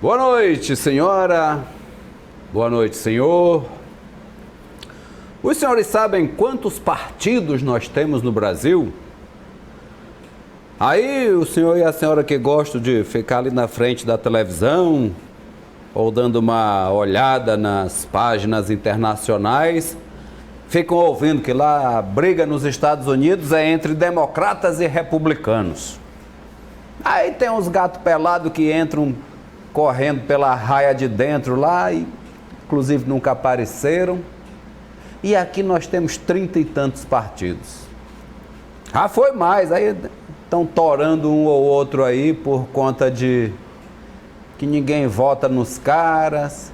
Boa noite, senhora. Boa noite, senhor. Os senhores sabem quantos partidos nós temos no Brasil? Aí o senhor e a senhora que gostam de ficar ali na frente da televisão ou dando uma olhada nas páginas internacionais, ficam ouvindo que lá a briga nos Estados Unidos é entre democratas e republicanos. Aí tem uns gatos pelados que entram correndo pela raia de dentro lá e inclusive nunca apareceram. E aqui nós temos 30 e tantos partidos. Ah, foi mais, aí estão torando um ou outro aí por conta de que ninguém vota nos caras.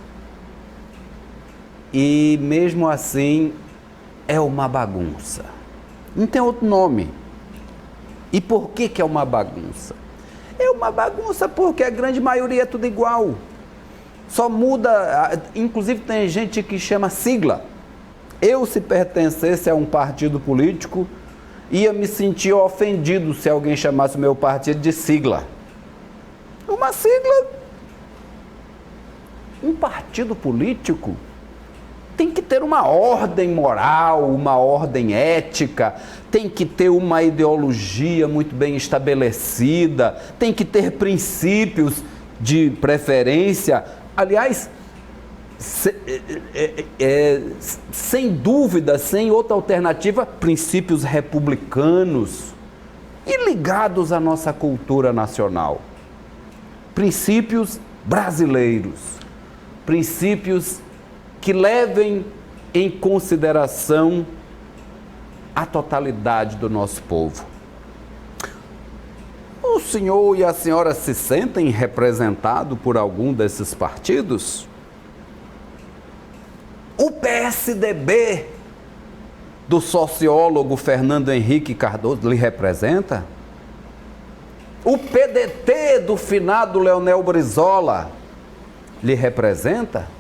E mesmo assim é uma bagunça. Não tem outro nome. E por que é uma bagunça? É uma bagunça porque a grande maioria é tudo igual. Só muda, inclusive tem gente que chama sigla. Eu, se pertencesse a um partido político, ia me sentir ofendido se alguém chamasse o meu partido de sigla. Uma sigla, um partido político tem que ter uma ordem moral, uma ordem ética, tem que ter uma ideologia muito bem estabelecida, tem que ter princípios de preferência. Aliás, sem dúvida, sem outra alternativa, princípios republicanos e ligados à nossa cultura nacional. Princípios brasileiros, princípios que levem em consideração a totalidade do nosso povo. O senhor e a senhora se sentem representados por algum desses partidos? O PSDB do sociólogo Fernando Henrique Cardoso lhe representa? O PDT do finado Leonel Brizola lhe representa?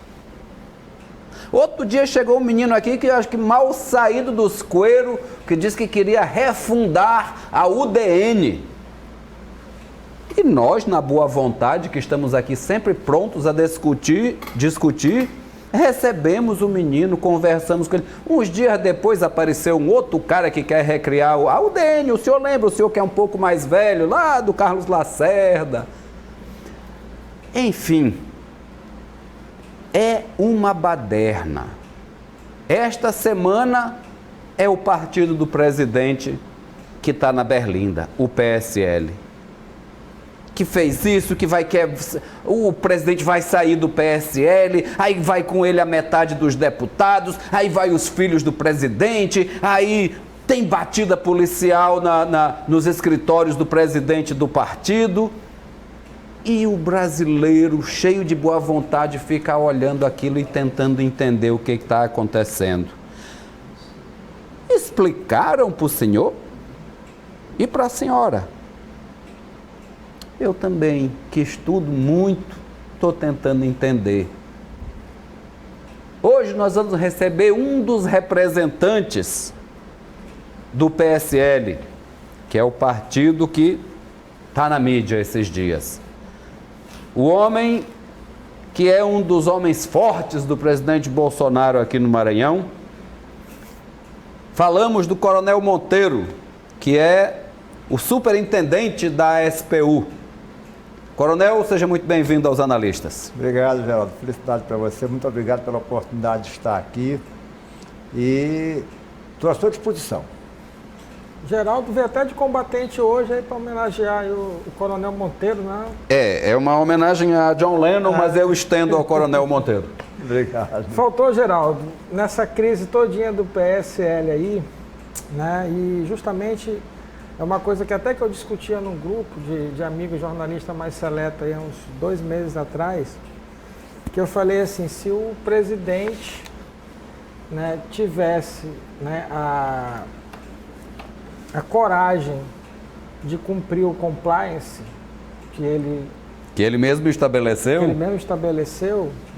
Outro dia chegou um menino aqui que acho que mal saído dos coeiros, que disse que queria refundar a UDN. E nós, na boa vontade, que estamos aqui sempre prontos a discutir, recebemos o menino, conversamos com ele. Uns dias depois apareceu um outro cara que quer recriar a UDN. O senhor lembra? O senhor que é um pouco mais velho, lá do Carlos Lacerda. Enfim, é uma baderna. Esta semana é o partido do presidente que está na berlinda, o PSL. Que fez isso, o presidente vai sair do PSL, aí vai com ele a metade dos deputados, aí vai os filhos do presidente, aí tem batida policial nos escritórios do presidente do partido. E o brasileiro, cheio de boa vontade, fica olhando aquilo e tentando entender o que está acontecendo. Explicaram para o senhor e para a senhora. Eu também, que estudo muito, estou tentando entender. Hoje nós vamos receber um dos representantes do PSL, que é o partido que está na mídia esses dias. O homem que é um dos homens fortes do presidente Bolsonaro aqui no Maranhão. Falamos do Coronel Monteiro, que é o superintendente da SPU. Coronel, seja muito bem-vindo aos analistas. Obrigado, Geraldo. Felicidade para você. Muito obrigado pela oportunidade de estar aqui. E estou à sua disposição. Geraldo veio até de combatente hoje aí para homenagear o Coronel Monteiro, né? É uma homenagem a John Lennon, mas eu estendo ao Coronel Monteiro. Obrigado. Faltou, Geraldo, nessa crise todinha do PSL aí, né? E justamente é uma coisa que até que eu discutia num grupo de amigos jornalistas mais seletos aí, uns 2 meses atrás, que eu falei assim, se o presidente, né, tivesse, né, a coragem de cumprir o compliance que ele mesmo estabeleceu,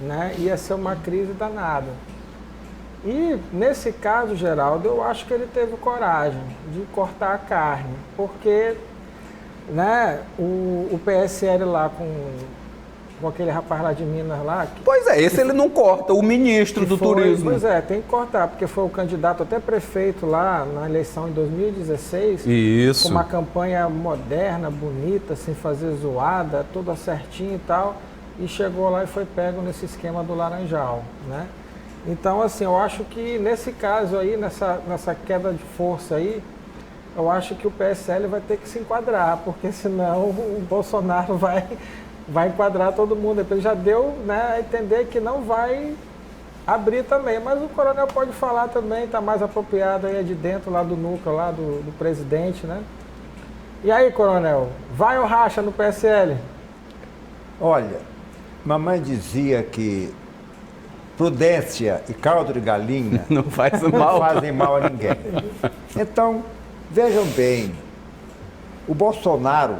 né, ia ser uma crise danada. E nesse caso, Geraldo, eu acho que ele teve coragem de cortar a carne, porque, né, o PSL lá com com aquele rapaz lá de Minas lá. Pois é, esse ele não corta, o ministro do turismo. Pois é, tem que cortar, porque foi o candidato até prefeito lá na eleição em 2016. Isso. Com uma campanha moderna, bonita, sem fazer zoada, toda certinho e tal. E chegou lá e foi pego nesse esquema do Laranjal, né? Então, assim, eu acho que nesse caso aí, nessa queda de força aí, eu acho que o PSL vai ter que se enquadrar, porque senão o Bolsonaro vai enquadrar todo mundo. Ele já deu, né, a entender que não vai abrir também. Mas o coronel pode falar também, está mais apropriado aí de dentro lá do núcleo, lá do presidente, né? E aí, coronel, vai ou racha no PSL? Olha, mamãe dizia que prudência e caldo de galinha Não faz não mal. fazem mal a ninguém. Então, vejam bem, o Bolsonaro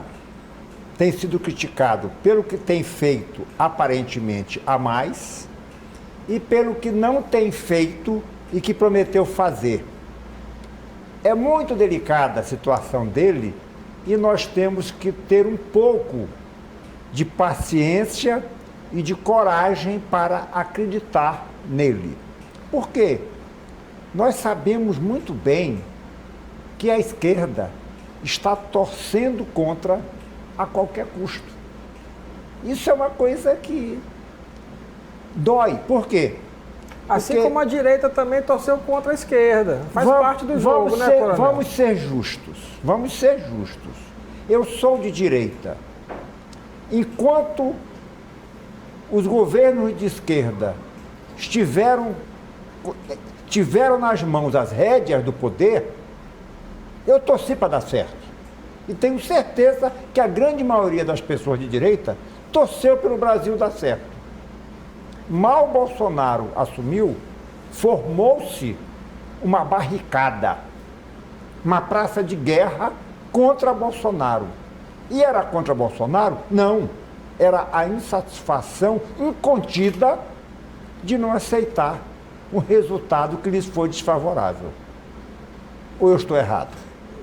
tem sido criticado pelo que tem feito aparentemente a mais e pelo que não tem feito e que prometeu fazer. É muito delicada a situação dele e nós temos que ter um pouco de paciência e de coragem para acreditar nele. Por quê? Nós sabemos muito bem que a esquerda está torcendo contra a qualquer custo. Isso é uma coisa que dói. Por quê? Assim Porque como a direita também torceu contra a esquerda. Faz parte do jogo, né, coronel? Vamos ser justos. Vamos ser justos. Eu sou de direita. Enquanto os governos de esquerda tiveram nas mãos as rédeas do poder, eu torci para dar certo. E tenho certeza que a grande maioria das pessoas de direita torceu pelo Brasil dar certo. Mal Bolsonaro assumiu, formou-se uma barricada, uma praça de guerra contra Bolsonaro. E era contra Bolsonaro? Não. Era a insatisfação incontida de não aceitar um resultado que lhes foi desfavorável. Ou eu estou errado?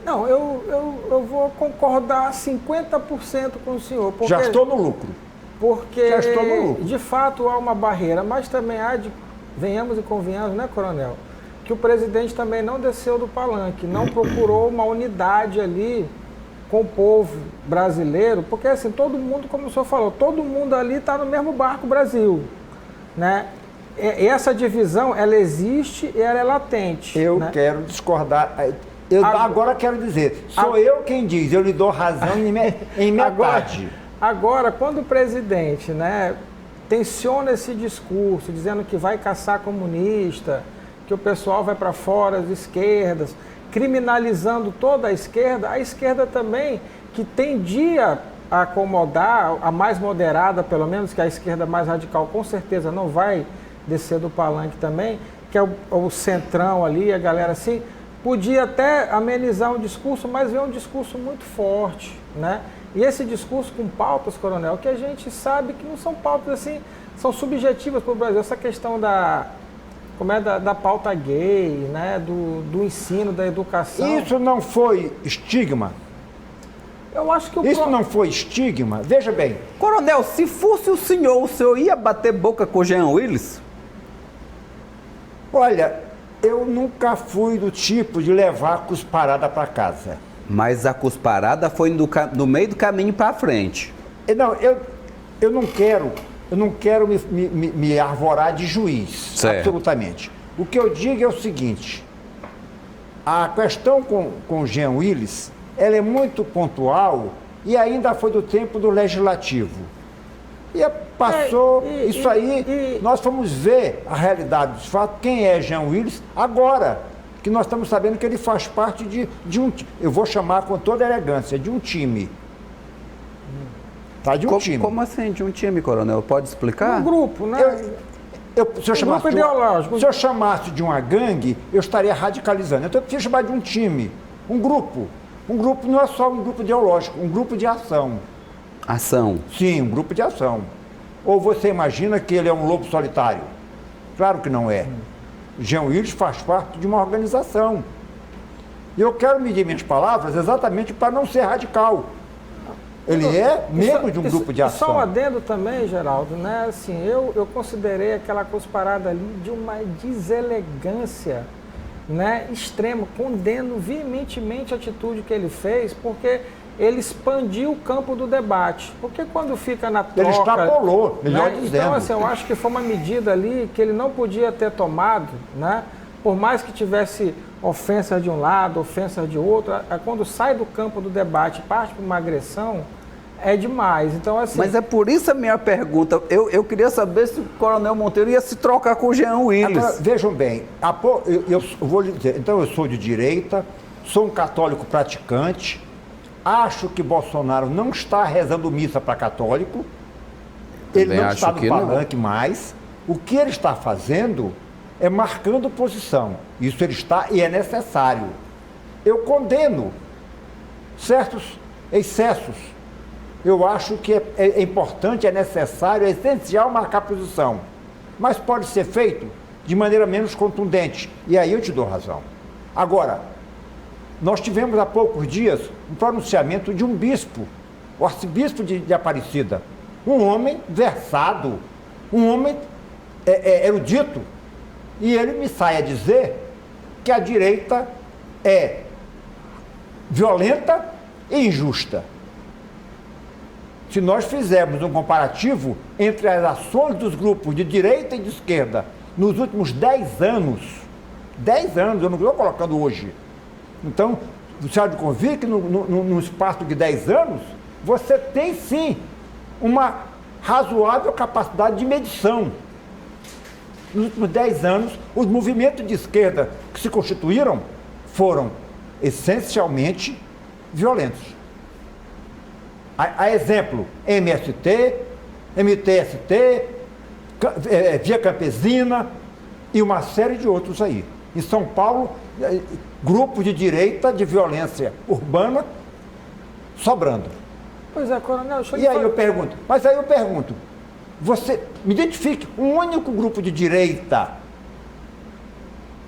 Não, eu vou concordar 50% com o senhor. Porque, já estou no lucro. Porque, já estou no lucro. De fato, há uma barreira, mas também há venhamos e convenhamos, né, coronel? Que o presidente também não desceu do palanque, não procurou uma unidade ali com o povo brasileiro, porque assim, todo mundo, como o senhor falou, todo mundo ali está no mesmo barco Brasil, né? E essa divisão, ela existe e ela é latente. Eu né? quero discordar. Agora quero dizer, sou eu quem diz, eu lhe dou razão em metade. Agora, quando o presidente, né, tensiona esse discurso, dizendo que vai caçar comunista, que o pessoal vai para fora, as esquerdas, criminalizando toda a esquerda também, que tendia a acomodar, a mais moderada, pelo menos, que a esquerda mais radical, com certeza não vai descer do palanque também, que é o centrão ali, a galera assim, podia até amenizar um discurso, mas veio um discurso muito forte, né? E esse discurso com pautas, coronel, que a gente sabe que não são pautas assim, são subjetivas para o Brasil. Essa questão da pauta gay, né? do ensino, da educação. Isso não foi estigma? Eu acho que Isso não foi estigma? Veja bem. Coronel, se fosse o senhor ia bater boca com o Jean Willis? Olha, eu nunca fui do tipo de levar a cusparada para casa. Mas a cusparada foi no meio do caminho para frente. Não, eu não quero me arvorar de juiz, certo. Absolutamente. O que eu digo é o seguinte, a questão com o Jean Willis, ela é muito pontual e ainda foi do tempo do Legislativo. E passou isso aí, nós fomos ver a realidade dos fatos, quem é Jean Willis agora, que nós estamos sabendo que ele faz parte de um, eu vou chamar com toda elegância, de um time. Tá, de um time. Como assim, de um time, coronel? Pode explicar? Um grupo, né? Se eu chamasse de uma gangue, eu estaria radicalizando. Então eu preciso chamar de um time, um grupo. Um grupo não é só um grupo ideológico, um grupo de ação. Ação? Sim, um grupo de ação. Ou você imagina que ele é um lobo solitário? Claro que não é. Jean Willis faz parte de uma organização. E eu quero medir minhas palavras exatamente para não ser radical. Ele é membro de um grupo de ação. Só um adendo também, Geraldo, né? Assim, eu considerei aquela cusparada ali de uma deselegância, né, extrema. Condeno veementemente a atitude que ele fez, porque ele expandiu o campo do debate. Porque quando fica na troca... Ele extrapolou, melhor né? dizendo. Então, assim, eu acho que foi uma medida ali que ele não podia ter tomado, né? Por mais que tivesse ofensa de um lado, ofensa de outro, quando sai do campo do debate e parte para uma agressão, é demais. Então, assim... Mas é por isso a minha pergunta. Eu queria saber se o Coronel Monteiro ia se trocar com o Jean Willis. Agora, vejam bem, eu vou lhe dizer, então eu sou de direita, sou um católico praticante, acho que Bolsonaro não está rezando missa para católico, ele não está no palanque mais. O que ele está fazendo é marcando posição. Isso ele está e é necessário. Eu condeno certos excessos. Eu acho que é importante, é necessário, é essencial marcar posição. Mas pode ser feito de maneira menos contundente. E aí eu te dou razão. Agora, nós tivemos há poucos dias um pronunciamento de um bispo, o arcebispo de Aparecida. Um homem versado, um homem erudito. E ele me sai a dizer que a direita é violenta e injusta. Se nós fizermos um comparativo entre as ações dos grupos de direita e de esquerda nos últimos 10 anos, eu não estou colocando hoje. Então, você há de convir que num espaço de 10 anos, você tem sim uma razoável capacidade de medição. Nos últimos 10 anos, os movimentos de esquerda que se constituíram foram essencialmente violentos. A exemplo, MST, MTST, Via Campesina e uma série de outros aí. Em São Paulo, grupos de direita de violência urbana sobrando. Pois é, Coronel, E aí eu pergunto, você me identifique um único grupo de direita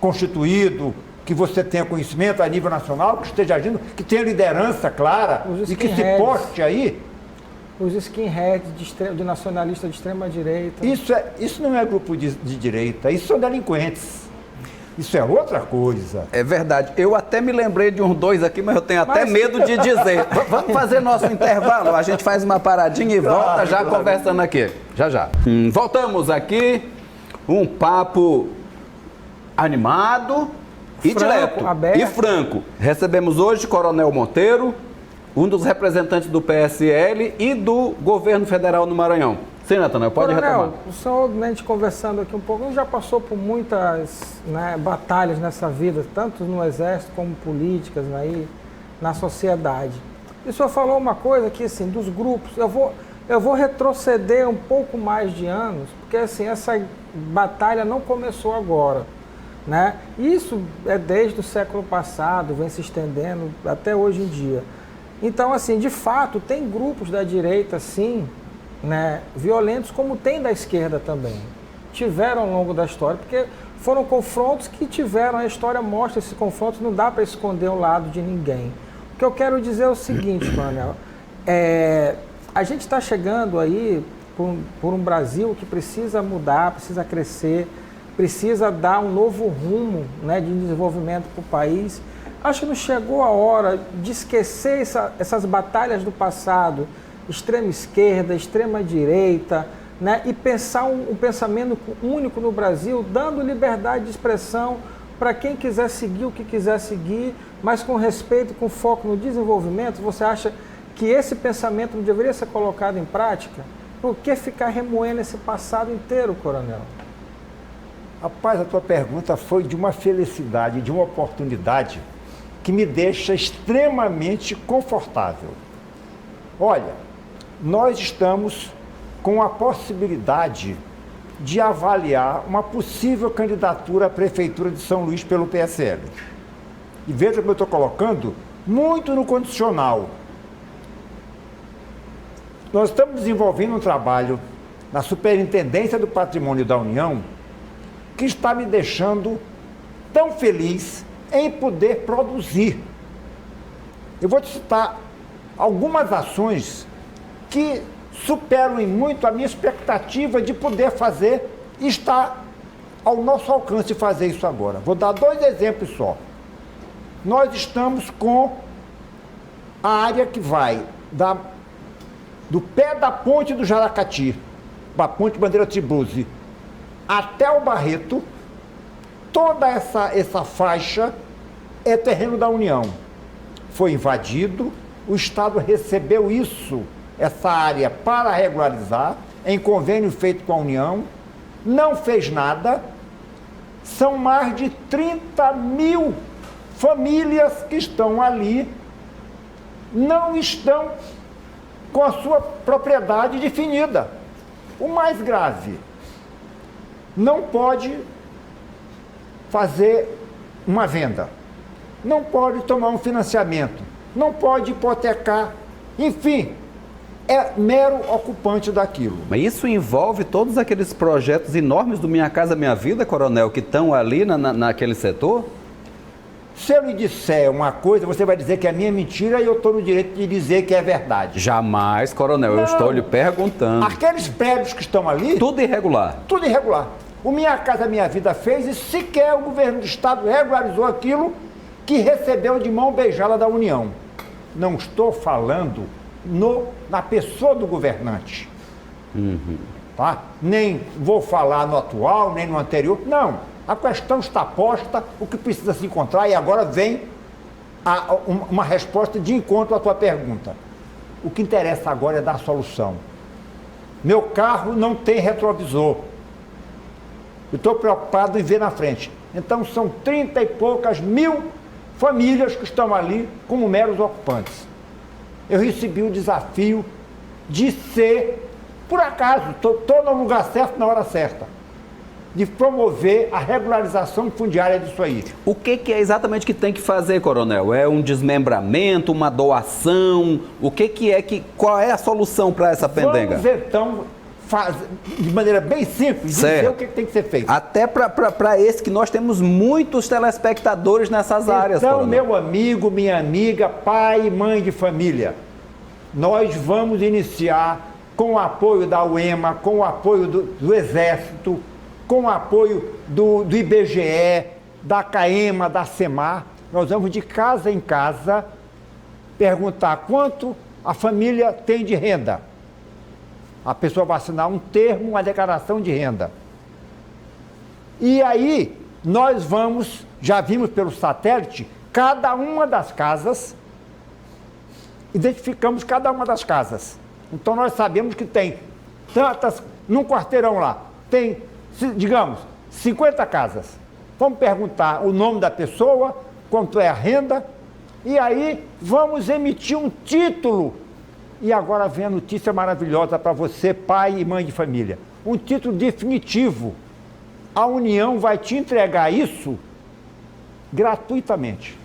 constituído, que você tenha conhecimento a nível nacional, que esteja agindo, que tenha liderança clara e que se poste aí. Os skinheads de nacionalistas de extrema direita. Isso não é grupo de direita, isso são delinquentes. Isso é outra coisa. É verdade. Eu até me lembrei de uns dois aqui, mas eu tenho até medo de dizer. Vamos fazer nosso intervalo? A gente faz uma paradinha e volta já conversando aqui. Já. Voltamos aqui. Um papo animado e direto. Aberto. E franco. Recebemos hoje Coronel Monteiro, um dos representantes do PSL e do governo federal no Maranhão. Sim, Natanael, pode retomar. O senhor, né, a gente conversando aqui um pouco, já passou por muitas, né, batalhas nessa vida, tanto no Exército como políticas, né, na sociedade. E o senhor falou uma coisa aqui, assim, dos grupos. Eu vou retroceder um pouco mais de anos, porque assim, essa batalha não começou agora, né? Isso é desde o século passado, vem se estendendo até hoje em dia. Então, assim, de fato, tem grupos da direita, sim, né, violentos, como tem da esquerda também. Tiveram ao longo da história, porque foram confrontos que tiveram, a história mostra esses confrontos, não dá para esconder o lado de ninguém. O que eu quero dizer é o seguinte, Coronel, a gente está chegando aí por um Brasil que precisa mudar, precisa crescer, precisa dar um novo rumo, né, de desenvolvimento para o país. Acho que não chegou a hora de esquecer essas batalhas do passado, extrema esquerda, extrema direita, né, e pensar um pensamento único no Brasil, dando liberdade de expressão para quem quiser seguir o que quiser seguir, mas com respeito, com foco no desenvolvimento. Você acha que esse pensamento não deveria ser colocado em prática? Por que ficar remoendo esse passado inteiro, Coronel? Rapaz, a tua pergunta foi de uma felicidade, de uma oportunidade que me deixa extremamente confortável. Olha, nós estamos com a possibilidade de avaliar uma possível candidatura à Prefeitura de São Luís pelo PSL. E veja como eu estou colocando, muito no condicional. Nós estamos desenvolvendo um trabalho na Superintendência do Patrimônio da União que está me deixando tão feliz em poder produzir. Eu vou te citar algumas ações que superam em muito a minha expectativa de poder fazer e está ao nosso alcance fazer isso agora. Vou dar 2 exemplos só. Nós estamos com a área que vai do pé da ponte do Jaracati, da ponte Bandeira Tibruzzi, até o Barreto. Toda essa faixa é terreno da União. Foi invadido, o Estado recebeu essa área para regularizar, em convênio feito com a União, não fez nada. São mais de 30 mil famílias que estão ali, não estão com a sua propriedade definida. O mais grave, não pode fazer uma venda, não pode tomar um financiamento, não pode hipotecar, enfim, é mero ocupante daquilo. Mas isso envolve todos aqueles projetos enormes do Minha Casa Minha Vida, coronel, que estão ali naquele setor? Se eu lhe disser uma coisa, você vai dizer que é minha mentira e eu estou no direito de dizer que é verdade. Jamais, coronel, eu estou lhe perguntando. Aqueles prédios que estão ali... Tudo irregular. Tudo irregular. O Minha Casa Minha Vida fez e sequer o governo do Estado regularizou aquilo que recebeu de mão beijada da União. Não estou falando na pessoa do governante. Tá? Nem vou falar no atual, nem no anterior. Não. A questão está posta, o que precisa se encontrar, e agora vem uma resposta de encontro à tua pergunta. O que interessa agora é dar solução. Meu carro não tem retrovisor. Eu estou preocupado em ver na frente. Então são 30 e poucas mil famílias que estão ali como meros ocupantes. Eu recebi o desafio de ser, por acaso, estou no lugar certo na hora certa, de promover a regularização fundiária disso aí. O que é exatamente que tem que fazer, coronel? É um desmembramento, uma doação? Qual é a solução para essa pendenga? Vamos então de maneira bem simples, dizer o que tem que ser feito. Até para esse que nós temos muitos telespectadores nessas áreas, então, coronel. Meu amigo, minha amiga, pai e mãe de família, nós vamos iniciar com o apoio da UEMA, com o apoio do Exército, com o apoio do IBGE, da CAEMA, da SEMAR, nós vamos de casa em casa perguntar quanto a família tem de renda. A pessoa vai assinar um termo, uma declaração de renda. E aí, nós vamos, já vimos pelo satélite, cada uma das casas, identificamos cada uma das casas. Então, nós sabemos que tem tantas, num quarteirão lá, tem, digamos, 50 casas. Vamos perguntar o nome da pessoa, quanto é a renda, e aí vamos emitir um título. E agora vem a notícia maravilhosa para você, pai e mãe de família. Um título definitivo. A União vai te entregar isso gratuitamente.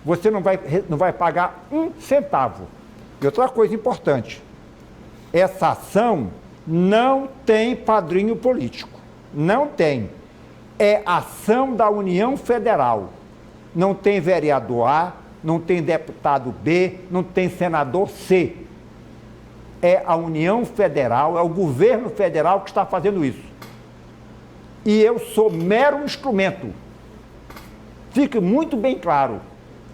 Você não vai pagar um centavo. E outra coisa importante, essa ação não tem padrinho político. Não tem. É ação da União Federal. Não tem vereador A, não tem deputado B, não tem senador C. É a União Federal, é o governo federal que está fazendo isso. E eu sou mero instrumento. Fique muito bem claro.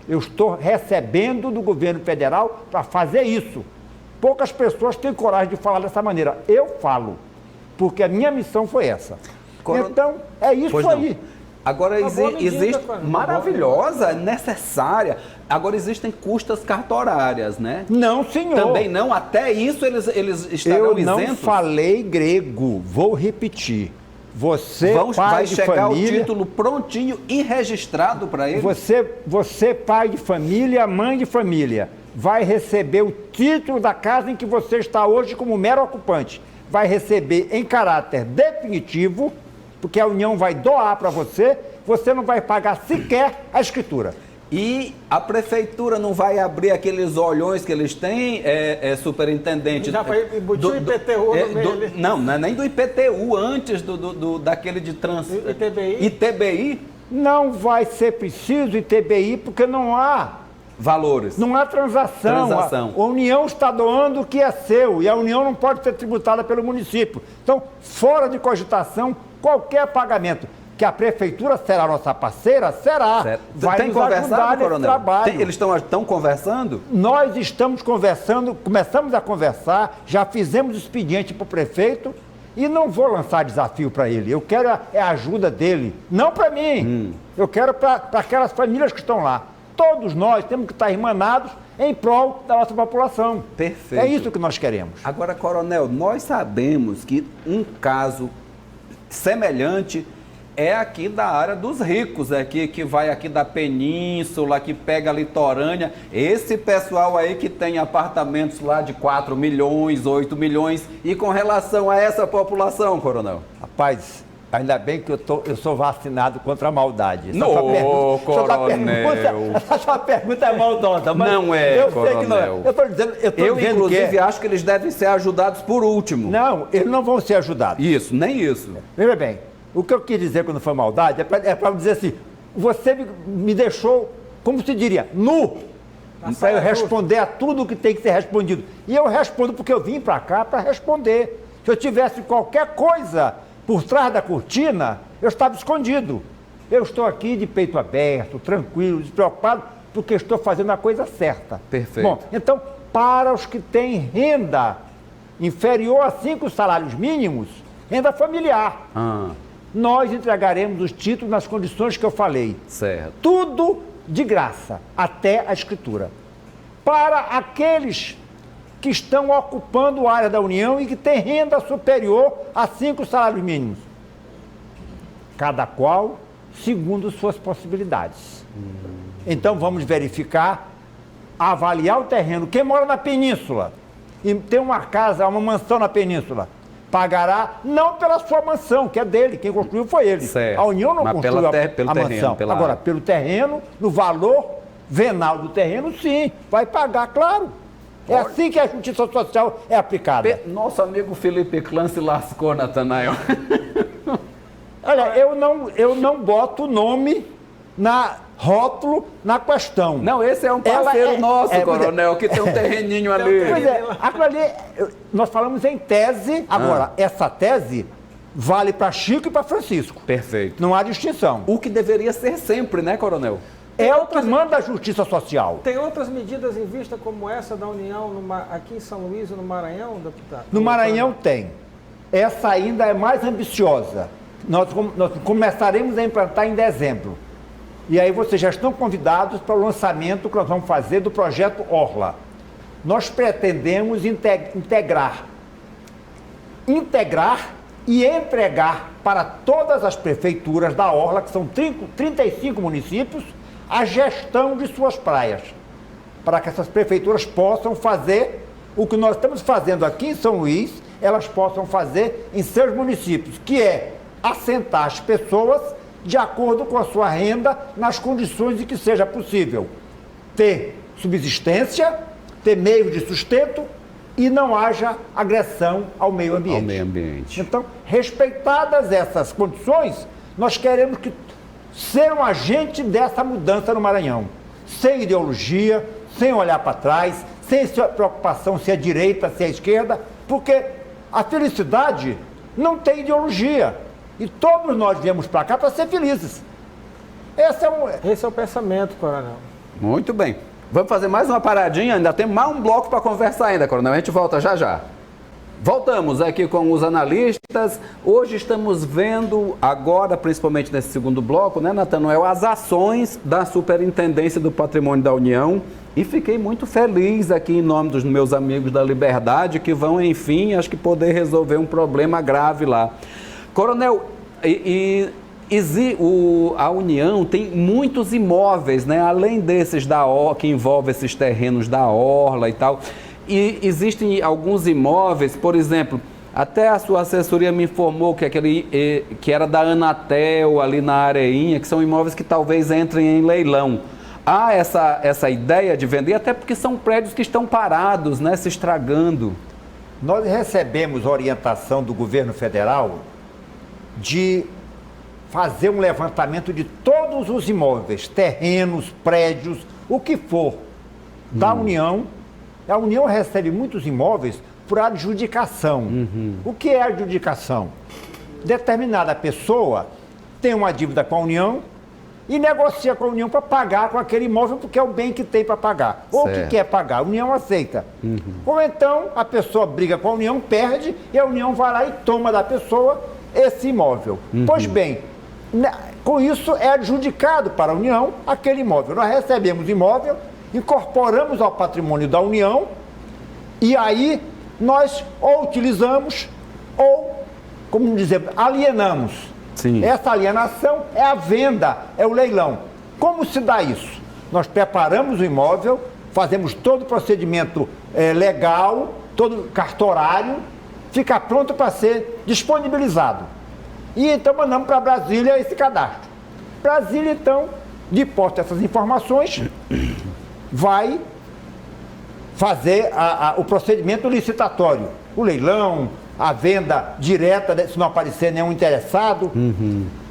Eu estou recebendo do governo federal para fazer isso. Poucas pessoas têm coragem de falar dessa maneira. Eu falo, porque a minha missão foi essa. Então, é isso aí. Agora, existe maravilhosa, necessária. Agora, existem custas cartorárias, né? Não, senhor. Também não? Até isso eles estarão isentos? Eu não falei grego. Vou repetir. Você, pai de família... Vai chegar o título prontinho e registrado para ele? Você, pai de família, mãe de família, vai receber o título da casa em que você está hoje como mero ocupante. Vai receber em caráter definitivo, porque a União vai doar para você, você não vai pagar sequer a escritura. E a prefeitura não vai abrir aqueles olhões que eles têm, superintendente? Já vai embutir o IPTU no meio. Não é nem do IPTU, antes daquele de ITBI? ITBI? Não vai ser preciso ITBI, porque não há valores. Não há transação. A União está doando o que é seu e a União não pode ser tributada pelo município. Então, fora de cogitação, qualquer pagamento. Que a prefeitura será nossa parceira? Será. Certo. Vai Tem nos conversado, ajudar nesse coronel? trabalho. Eles estão conversando? Nós estamos conversando, começamos a conversar, já fizemos expediente para o prefeito e não vou lançar desafio para ele. Eu quero a ajuda dele, não para mim. Eu quero para aquelas famílias que estão lá. Todos nós temos que estar irmanados em prol da nossa população. Perfeito. É isso que nós queremos. Agora, coronel, nós sabemos que um caso semelhante é aqui da área dos ricos, aqui que vai aqui da península, que pega a litorânea. Esse pessoal aí que tem apartamentos lá de 4 milhões, 8 milhões. E com relação a essa população, coronel? Rapaz, ainda bem que eu sou vacinado contra a maldade. Coronel. Essa sua pergunta é maldosa, mas não é, eu coronel. sei que não é. Eu estou dizendo inclusive, que acho que eles devem ser ajudados por último. Não, eles não vão ser ajudados. Isso, nem isso. Veja bem, o que eu quis dizer quando foi maldade é para dizer assim, você me deixou, como se diria, nu, para eu responder a tudo que tem que ser respondido. E eu respondo porque eu vim para cá para responder. Se eu tivesse qualquer coisa por trás da cortina, eu estava escondido. Eu estou aqui de peito aberto, tranquilo, despreocupado, porque estou fazendo a coisa certa. Perfeito. Bom, então, para os que têm renda inferior a 5 salários mínimos, renda familiar, nós entregaremos os títulos nas condições que eu falei. Certo. Tudo de graça, até a escritura. Para aqueles que estão ocupando a área da União e que têm renda superior a 5 salários mínimos. Cada qual segundo suas possibilidades. Então vamos verificar, avaliar o terreno. Quem mora na península e tem uma casa, uma mansão na península, pagará não pela sua mansão, que é dele, quem construiu foi ele. Certo. A União não construiu pelo a terreno, mansão. Agora, pelo terreno, no valor venal do terreno, sim, vai pagar, claro. É assim que a justiça social é aplicada. Nosso amigo Felipe Clã se lascou, Natanael. Olha, eu não boto o nome na rótulo na questão. Não, esse é um parceiro nosso, coronel, que tem um terreninho ali. Pois é, aquilo ali, nós falamos em tese, agora, essa tese vale para Chico e para Francisco. Perfeito. Não há distinção. O que deveria ser sempre, né, coronel? É o que manda a justiça social. Tem outras medidas em vista como essa da União aqui em São Luís e no Maranhão, deputado? No Maranhão tem. Essa ainda é mais ambiciosa. Nós começaremos a implantar em dezembro. E aí vocês já estão convidados para o lançamento que nós vamos fazer do projeto Orla. Nós pretendemos integrar e entregar para todas as prefeituras da Orla, que são 35 municípios, a gestão de suas praias, para que essas prefeituras possam fazer o que nós estamos fazendo aqui em São Luís, elas possam fazer em seus municípios, que é assentar as pessoas de acordo com a sua renda, nas condições em que seja possível ter subsistência, ter meios de sustento e não haja agressão ao meio ambiente. Então, respeitadas essas condições, nós queremos ser um agente dessa mudança no Maranhão, sem ideologia, sem olhar para trás, sem preocupação se é direita, se é esquerda, porque a felicidade não tem ideologia. E todos nós viemos para cá para ser felizes. Esse é o pensamento, coronel. Muito bem. Vamos fazer mais uma paradinha, ainda tem mais um bloco para conversar ainda, coronel. A gente volta já já. Voltamos aqui com os analistas. Hoje estamos vendo, agora, principalmente nesse segundo bloco, né, Natanael, as ações da Superintendência do Patrimônio da União. E fiquei muito feliz aqui em nome dos meus amigos da Liberdade, que vão, enfim, acho que poder resolver um problema grave lá. Coronel, a União tem muitos imóveis, né? Além desses da Orla, que envolvem esses terrenos da Orla e tal. E existem alguns imóveis, por exemplo, até a sua assessoria me informou que era da Anatel, ali na Areinha, que são imóveis que talvez entrem em leilão. Há essa ideia de vender, até porque são prédios que estão parados, né? Se estragando. Nós recebemos orientação do governo federal de fazer um levantamento de todos os imóveis, terrenos, prédios, O que for da União, a União recebe muitos imóveis por adjudicação. O que é adjudicação? Determinada pessoa tem uma dívida com a União e negocia com a União para pagar com aquele imóvel porque é o bem que tem para pagar. Ou que quer pagar, a União aceita. Ou então a pessoa briga com a União, perde e a União vai lá e toma da pessoa esse imóvel. Pois bem, com isso é adjudicado para a União aquele imóvel. Nós recebemos imóvel, incorporamos ao patrimônio da União e aí nós ou utilizamos ou, como dizer, alienamos. Sim. Essa alienação é a venda, é o leilão. Como se dá isso? Nós preparamos o imóvel, fazemos todo o procedimento legal, todo cartorário, fica pronto para ser disponibilizado. E então mandamos para Brasília esse cadastro. Brasília, então, de posse dessas informações, vai fazer o procedimento licitatório, o leilão, a venda direta, se não aparecer nenhum interessado.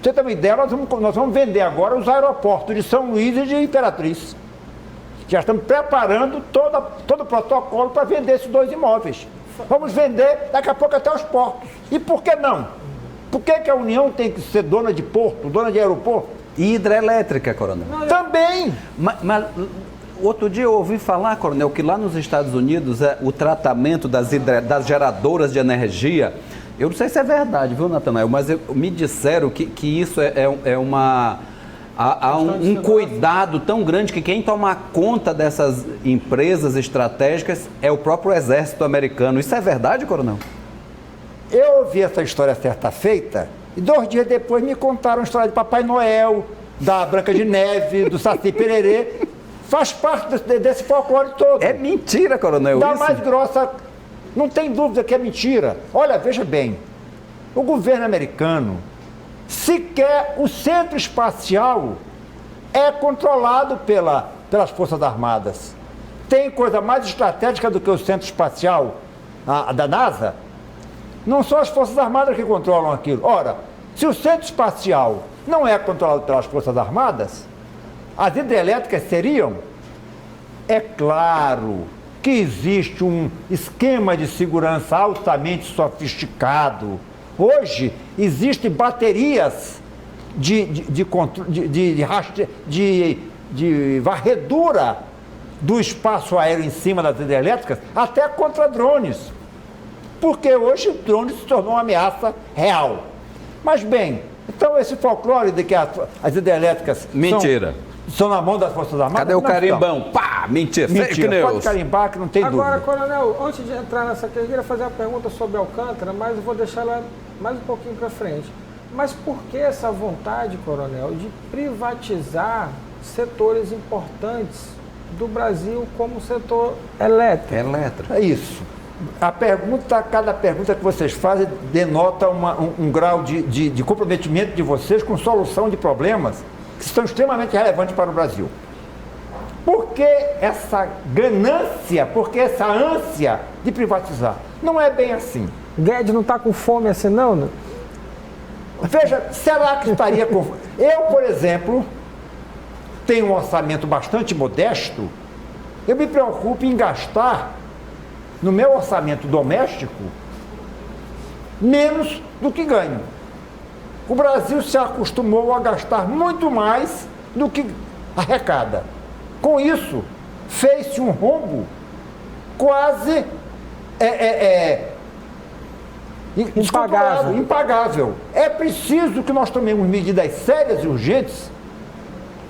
Você tem uma ideia, nós vamos vender agora os aeroportos de São Luís e de Imperatriz. Já estamos preparando todo o protocolo para vender esses 2 imóveis. Vamos vender daqui a pouco até os portos. E por que não? Por que a União tem que ser dona de porto, dona de aeroporto? E hidrelétrica, coronel. Também! Mas outro dia eu ouvi falar, coronel, que lá nos Estados Unidos o tratamento das geradoras de energia, eu não sei se é verdade, viu, Natanael, mas me disseram que isso há um cuidado tão grande que quem toma conta dessas empresas estratégicas é o próprio exército americano. Isso é verdade, coronel? Eu ouvi essa história certa feita e 2 dias depois me contaram a história de Papai Noel, da Branca de Neve, do Saci Pererê. Faz parte desse folclore todo. É mentira, coronel, da isso? Mais grossa, não tem dúvida que é mentira. Olha, veja bem, o governo americano, sequer o centro espacial é controlado pelas Forças Armadas. Tem coisa mais estratégica do que o centro espacial da NASA? Não são as Forças Armadas que controlam aquilo. Ora, se o centro espacial não é controlado pelas Forças Armadas, as hidrelétricas seriam? É claro que existe um esquema de segurança altamente sofisticado. Hoje, existem baterias de varredura do espaço aéreo em cima das hidrelétricas, até contra drones. Porque hoje o drone se tornou uma ameaça real. Mas bem, então esse folclore de que as hidrelétricas são na mão das Forças Armadas... Cadê o carimbão? Pá! Mentira, fake news. Pode carimbar que não tem dúvida. Agora, coronel, antes de entrar nessa questão, eu queria fazer uma pergunta sobre Alcântara, mas eu vou deixar ela mais um pouquinho para frente. Mas por que essa vontade, coronel, de privatizar setores importantes do Brasil como o setor elétrico? É isso. Cada pergunta que vocês fazem denota um grau de comprometimento de vocês com solução de problemas que são extremamente relevantes para o Brasil. Por que essa ganância, por que essa ânsia de privatizar? Não é bem assim. Guedes não está com fome assim, não? Né? Veja, será que estaria com... Eu, por exemplo, tenho um orçamento bastante modesto. Eu me preocupo em gastar no meu orçamento doméstico menos do que ganho. O Brasil se acostumou a gastar muito mais do que arrecada. Com isso, fez-se um rombo quase impagável. É preciso que nós tomemos medidas sérias e urgentes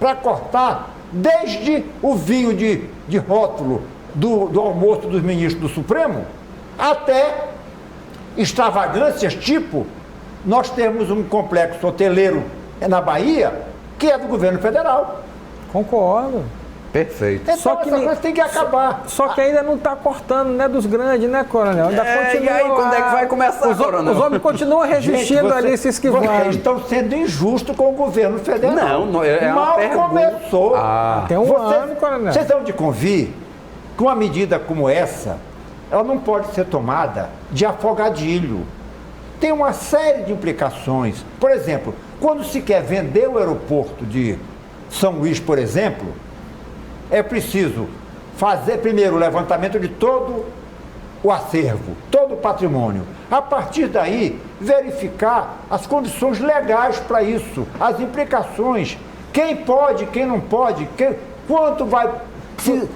para cortar desde o vinho de rótulo do almoço dos ministros do Supremo até extravagâncias tipo nós temos um complexo hoteleiro na Bahia que é do governo federal. Concordo. Perfeito. Então essa coisa tem que acabar. Só que ainda não está cortando, né, dos grandes, né, coronel? Ainda continua. E aí, quando é que vai começar, coronel? Os homens continuam resistindo ali, se esquivando. Vocês estão sendo injustos com o governo federal. Não é uma Mal pergunta. começou. Tem um ano, coronel. Vocês estão de convir que uma medida como essa, ela não pode ser tomada de afogadilho. Tem uma série de implicações. Por exemplo, quando se quer vender o aeroporto de São Luís, por exemplo, é preciso fazer primeiro o levantamento de todo o acervo, todo o patrimônio. A partir daí, verificar as condições legais para isso, as implicações, quem pode, quem não pode, quanto vai,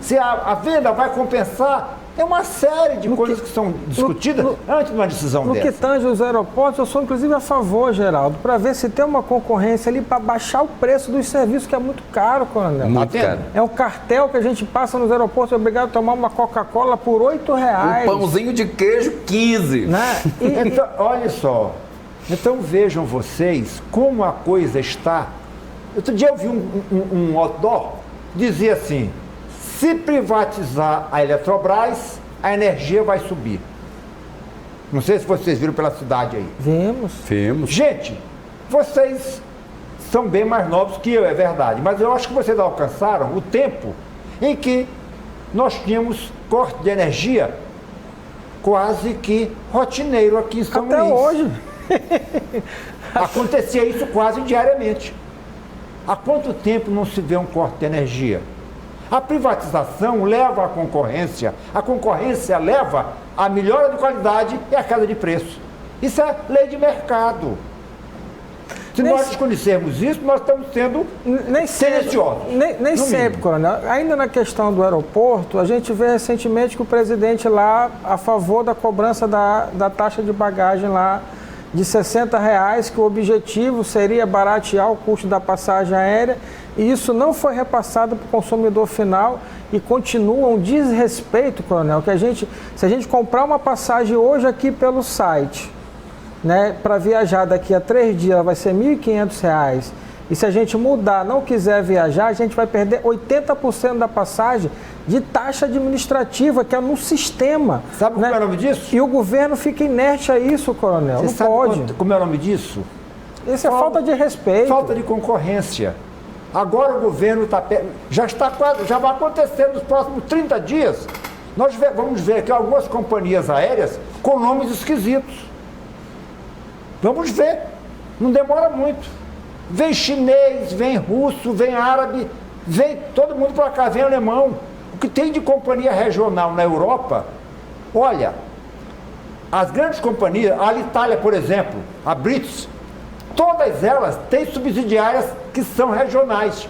se a venda vai compensar. É uma série de coisas que são discutidas antes de uma decisão dessa. No que tange os aeroportos, eu sou inclusive a favor, Geraldo, para ver se tem uma concorrência ali para baixar o preço dos serviços, que é muito caro, coronel. Muito caro. É um cartel que a gente passa nos aeroportos, é obrigado a tomar uma Coca-Cola por R$8. Um pãozinho de queijo, 15. Né? Então, olha só. Então vejam vocês como a coisa está. Outro dia eu vi um outdoor, dizia assim: se privatizar a Eletrobras, a energia vai subir. Não sei se vocês viram pela cidade aí. Vimos. Gente, vocês são bem mais novos que eu, é verdade, mas eu acho que vocês alcançaram o tempo em que nós tínhamos corte de energia quase que rotineiro aqui em São Luís. Até hoje. Acontecia isso quase diariamente. Há quanto tempo não se vê um corte de energia? A privatização leva à concorrência, a concorrência leva à melhora de qualidade e à queda de preço. Isso é lei de mercado. Se nós desconhecermos isso, nós estamos sendo tendenciosos. Nem sempre, coronel. Ainda na questão do aeroporto, a gente vê recentemente que o presidente lá, a favor da cobrança da taxa de bagagem lá de R$60, que o objetivo seria baratear o custo da passagem aérea, e isso não foi repassado para o consumidor final e continua um desrespeito, coronel, que se a gente comprar uma passagem hoje aqui pelo site, né, para viajar daqui a 3 dias, ela vai ser R$1.500, e se a gente mudar, não quiser viajar, a gente vai perder 80% da passagem de taxa administrativa, que é no sistema. Sabe né? Como é o nome disso? E o governo fica inerte a isso, coronel. Você não sabe pode. Como é o nome disso? Isso é falta de respeito. Falta de concorrência. Agora o governo está... Já vai acontecer nos próximos 30 dias. Nós vamos ver aqui algumas companhias aéreas com nomes esquisitos. Vamos ver. Não demora muito. Vem chinês, vem russo, vem árabe, vem todo mundo para cá, vem alemão. O que tem de companhia regional na Europa, olha, as grandes companhias, a Alitalia, por exemplo, a British, todas elas têm subsidiárias que são regionais.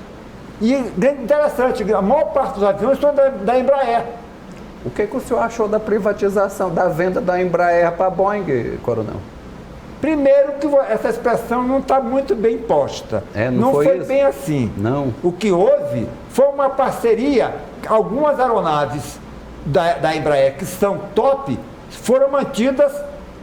E interessante, a maior parte dos aviões são da Embraer. O que o senhor achou da privatização, da venda da Embraer para a Boeing, coronel? Primeiro que essa expressão não está muito bem posta. Não foi bem assim. Não. O que houve foi uma parceria. Algumas aeronaves da Embraer que são top foram mantidas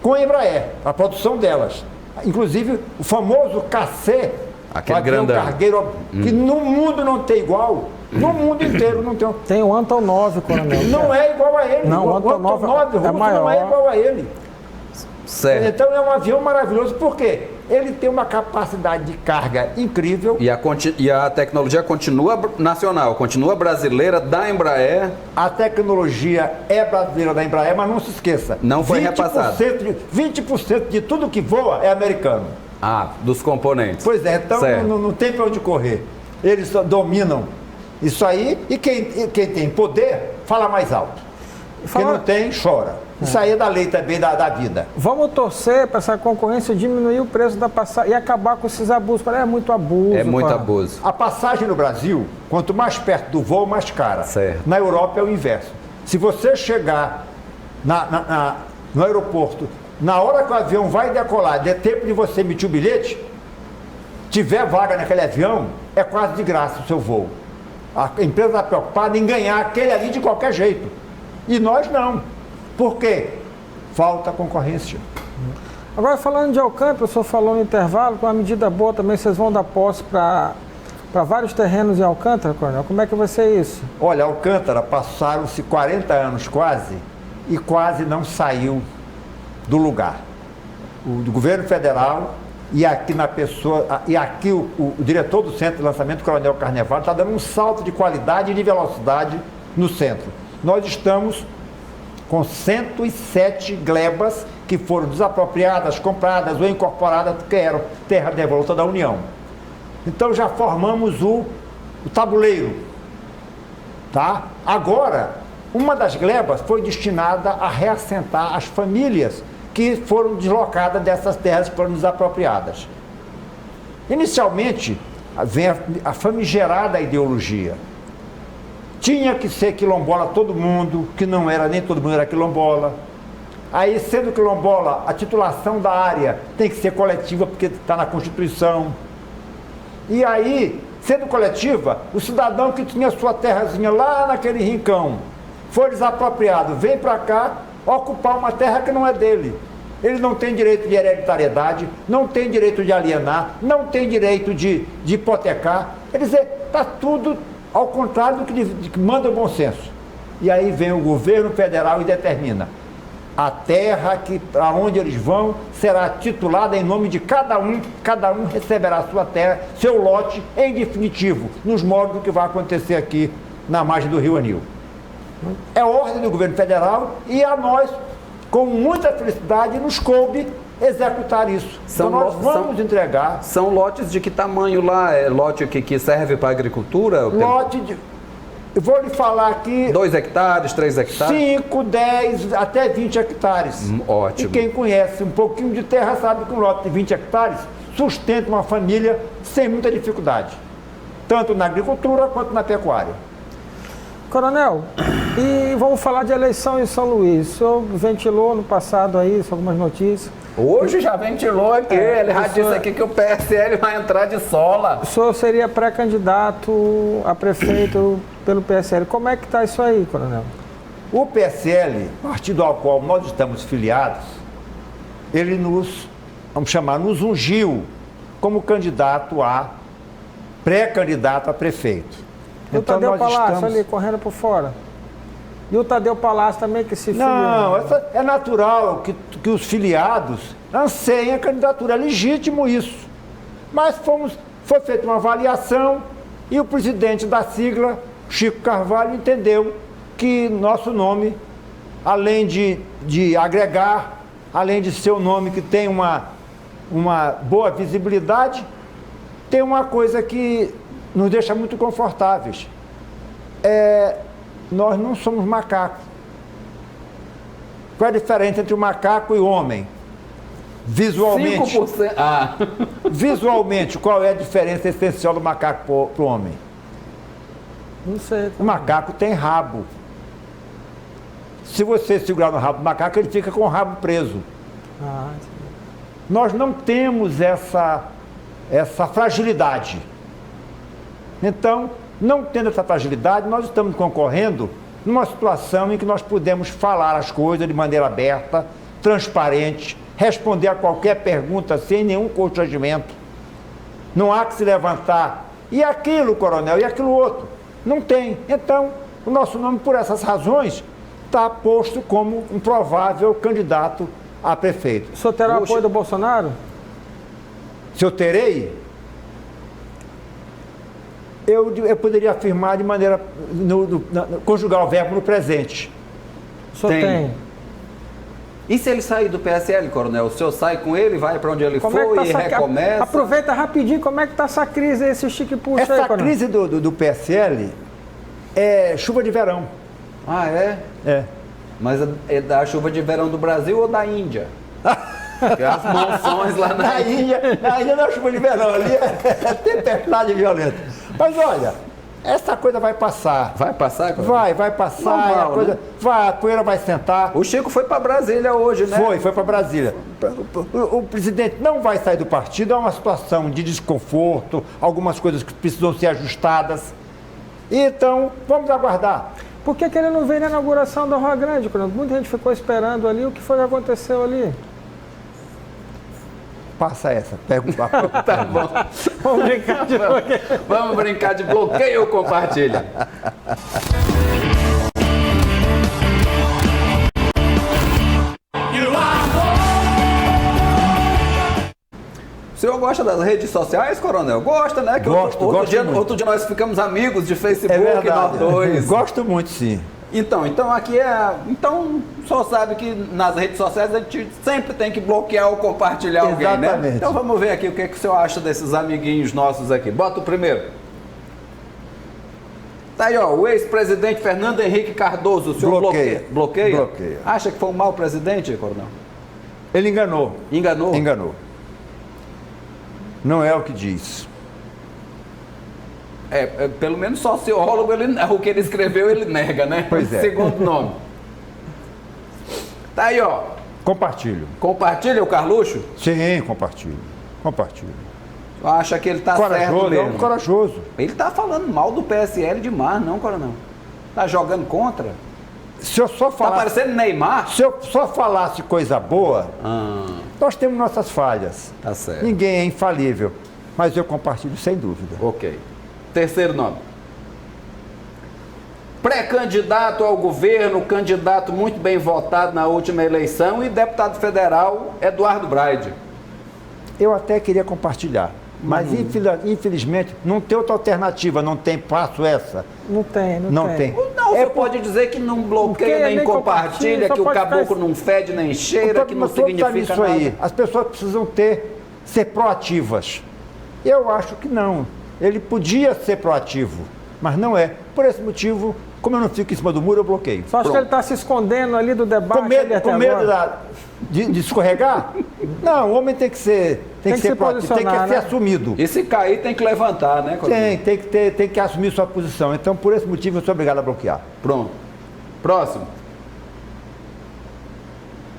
com a Embraer, a produção delas. Inclusive o famoso KC, aquele grande cargueiro, que no mundo não tem igual. No mundo inteiro não tem. Tem o Antonov, coronel. Não é igual a ele. Não, o Antonov é maior. Não é igual a ele. Certo. Então é um avião maravilhoso, porque ele tem uma capacidade de carga incrível. E a tecnologia continua nacional, continua brasileira da Embraer. A tecnologia é brasileira da Embraer, mas não se esqueça. Não foi repassado. 20% de tudo que voa é americano. Ah, dos componentes. Pois é, então não tem para onde correr. Eles dominam isso aí, e quem tem poder fala mais alto. Quem não tem, chora. Isso aí é da lei também, da vida. Vamos torcer para essa concorrência diminuir o preço da passagem e acabar com esses abusos. É muito abuso. É muito abuso. A passagem no Brasil, quanto mais perto do voo, mais cara. Certo. Na Europa é o inverso. Se você chegar no aeroporto, na hora que o avião vai decolar, der tempo de você emitir o bilhete, tiver vaga naquele avião, é quase de graça o seu voo. A empresa está preocupada em ganhar aquele ali de qualquer jeito. E nós não. Por quê? Falta concorrência. Agora, falando de Alcântara, o senhor falou no intervalo, com uma medida boa também, vocês vão dar posse para vários terrenos em Alcântara, coronel. Como é que vai ser isso? Olha, Alcântara passaram-se 40 anos quase, e quase não saiu do lugar. O governo federal, e aqui o diretor do centro de lançamento, o Coronel Carnevale, está dando um salto de qualidade e de velocidade no centro. Nós estamos com 107 glebas que foram desapropriadas, compradas ou incorporadas, porque eram terra devoluta da União. Então já formamos o tabuleiro. Tá? Agora, uma das glebas foi destinada a reassentar as famílias que foram deslocadas dessas terras que foram desapropriadas. Inicialmente, vem a famigerada ideologia. Tinha que ser quilombola todo mundo, que não era, nem todo mundo era quilombola. Aí, sendo quilombola, a titulação da área tem que ser coletiva, porque está na Constituição. E aí, sendo coletiva, o cidadão que tinha sua terrazinha lá naquele rincão, foi desapropriado, vem para cá ocupar uma terra que não é dele. Ele não tem direito de hereditariedade, não tem direito de alienar, não tem direito de hipotecar. Quer dizer, está tudo ao contrário do que manda o bom senso. E aí vem o governo federal e determina: a terra para onde eles vão será titulada em nome de cada um receberá sua terra, seu lote, em definitivo, nos moldes do que vai acontecer aqui na margem do Rio Anil. É ordem do governo federal e a nós, com muita felicidade, nos coube executar isso. Então nós vamos entregar. São lotes de que tamanho lá? É lote que serve para agricultura? Lote de... Eu vou lhe falar aqui... 2 hectares, 3 hectares? 5, 10, até 20 hectares. Ótimo. E quem conhece um pouquinho de terra sabe que um lote de 20 hectares sustenta uma família sem muita dificuldade. Tanto na agricultura quanto na pecuária. Coronel, e vamos falar de eleição em São Luís. O senhor ventilou no passado aí algumas notícias. Hoje já ventilou aqui, ele já disse aqui que o PSL vai entrar de sola. O senhor seria pré-candidato a prefeito pelo PSL. Como é que está isso aí, coronel? O PSL, partido ao qual nós estamos filiados, ele nos ungiu como candidato pré-candidato a prefeito. E o Tadeu Palácio ali, correndo por fora. E o Tadeu Palácio também que se filia. Não, é natural que os filiados anseiem a candidatura. É legítimo isso. Mas foi feita uma avaliação e o presidente da sigla, Chico Carvalho, entendeu que nosso nome, além de agregar, além de ser um nome que tem uma boa visibilidade, tem uma coisa que nos deixa muito confortáveis. Nós não somos macacos. Qual é a diferença entre o macaco e o homem? Visualmente. 5%. Visualmente, qual é a diferença essencial do macaco para o homem? Não sei. O macaco tem rabo. Se você segurar no rabo do macaco, ele fica com o rabo preso. Nós não temos essa fragilidade. Então, não tendo essa fragilidade, nós estamos concorrendo numa situação em que nós podemos falar as coisas de maneira aberta, transparente, responder a qualquer pergunta sem nenhum constrangimento. Não há que se levantar. E aquilo, coronel, e aquilo outro. Não tem. Então, o nosso nome, por essas razões, está posto como um provável candidato a prefeito. O senhor terá apoio do Bolsonaro? Se eu terei? Eu poderia afirmar de maneira... conjugar o verbo no presente. O senhor tem? E se ele sair do PSL, coronel? O senhor sai com ele, vai para onde ele for e recomeça? Aproveita rapidinho, como é que está essa crise, esse estique-puxa aí, coronel? Essa crise do PSL é chuva de verão. Ah, é? É. Mas é da chuva de verão do Brasil ou da Índia? Porque as monções lá na Índia não é chuva de verão, ali é tempestade violenta. Mas olha, essa coisa vai passar. Vai passar? Vai passar. Normal, né? A poeira vai sentar. O Chico foi para Brasília hoje, né? Foi para Brasília. O presidente não vai sair do partido, é uma situação de desconforto, algumas coisas que precisam ser ajustadas. Então, vamos aguardar. Por que ele não veio na inauguração da Rua Grande? Muita gente ficou esperando ali. O que foi que aconteceu ali? Passa essa. Tá bom. Vamos brincar de bloqueio. Vamos brincar de bloqueio ou compartilha? O senhor gosta das redes sociais, coronel? Gosta, né? Que gosto outro dia nós ficamos amigos de Facebook, nós dois. Gosto muito, sim. Então aqui Então, só sabe que nas redes sociais a gente sempre tem que bloquear ou compartilhar alguém, né? Então vamos ver aqui o que o senhor acha desses amiguinhos nossos aqui. Bota o primeiro. Tá aí, ó, o ex-presidente Fernando Henrique Cardoso, o senhor Bloqueia. bloqueia? Bloqueia. Acha que foi um mau presidente, coronel? Ele enganou. Enganou? Enganou. Não é o que diz. Pelo menos sociólogo, o que ele escreveu, ele nega, né? Pois é. Segundo nome. Tá aí, ó. Compartilho. Compartilha o Carluxo? Sim, compartilho. Compartilho. Acha que ele tá certo Corajoso, é mesmo? um corajoso. Ele tá falando mal do PSL demais, não, coronel? Tá jogando contra? Se eu só Tá falasse, parecendo Neymar? se eu só falasse coisa boa, Ah, nós temos nossas falhas. tá certo. Ninguém é infalível. Mas eu compartilho sem dúvida. Ok. Terceiro nome. Pré-candidato ao governo, candidato muito bem votado na última eleição e deputado federal Eduardo Braide. Eu até queria compartilhar. Mas infelizmente não tem outra alternativa, não tem passo essa. Não tem, Não tem. Não, você pode dizer que não bloqueia nem compartilha, só que o pode caboclo ficar- não fede nem cheira, que não significa isso nada. aí. As pessoas precisam ser proativas. Eu acho que não. Ele podia ser proativo, mas não é. Por esse motivo, como eu não fico em cima do muro, eu bloqueio. Só acho que ele está se escondendo ali do debate. Com medo, ali até com medo agora. de escorregar? Não, o homem tem que ser se proativo, tem que posicionar, ser né? assumido. E se cair, tem que levantar, né, coronel? Tem que assumir sua posição. Então, por esse motivo, eu sou obrigado a bloquear. Pronto. Próximo.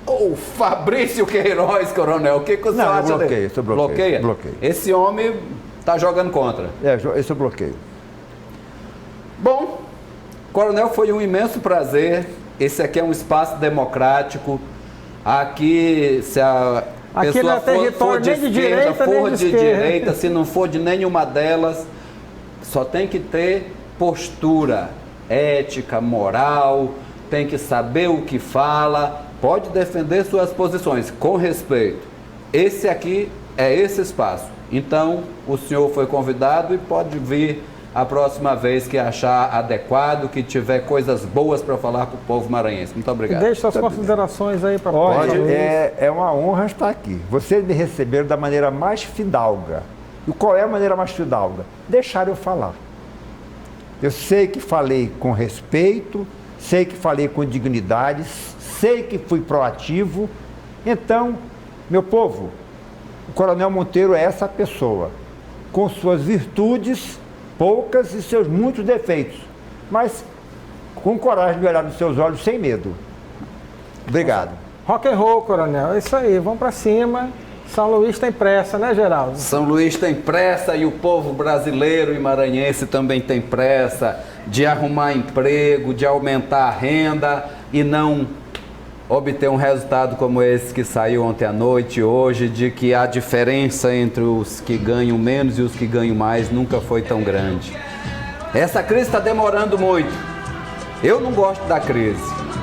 O Fabrício Queiroz, coronel. O que você Não, eu acha bloqueio, dele? eu bloqueio, Bloqueia? bloqueio. Esse homem tá jogando contra. Esse eu bloqueio. Bom, coronel, foi um imenso prazer. Esse aqui é um espaço democrático. Aqui, se a Aqui pessoa não é território for de nem de esquerda, direita, nem for de de esquerda. direita, se não for de nenhuma delas, só tem que ter postura ética, moral, tem que saber o que fala, pode defender suas posições com respeito. Esse aqui é esse espaço. Então, o senhor foi convidado e pode vir a próxima vez que achar adequado, que tiver coisas boas para falar para o povo maranhense. Muito obrigado. Deixe suas considerações aí para Olha, é uma honra estar aqui. Vocês me receberam da maneira mais fidalga. E qual é a maneira mais fidalga? Deixar eu falar. Eu sei que falei com respeito, sei que falei com dignidade, sei que fui proativo. Então, meu povo, o Coronel Monteiro é essa pessoa, com suas virtudes poucas e seus muitos defeitos, mas com coragem de olhar nos seus olhos sem medo. Obrigado. Rock and roll, coronel. É isso aí, vamos para cima. São Luís tem pressa, né, Geraldo? São Luís tem pressa e o povo brasileiro e maranhense também tem pressa de arrumar emprego, de aumentar a renda e não obter um resultado como esse que saiu ontem à noite e hoje, de que a diferença entre os que ganham menos e os que ganham mais nunca foi tão grande. Essa crise está demorando muito. Eu não gosto da crise.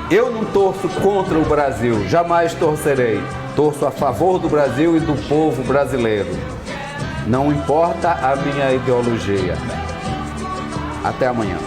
Eu não torço contra o Brasil, jamais torcerei. Torço a favor do Brasil e do povo brasileiro. Não importa a minha ideologia. Até amanhã.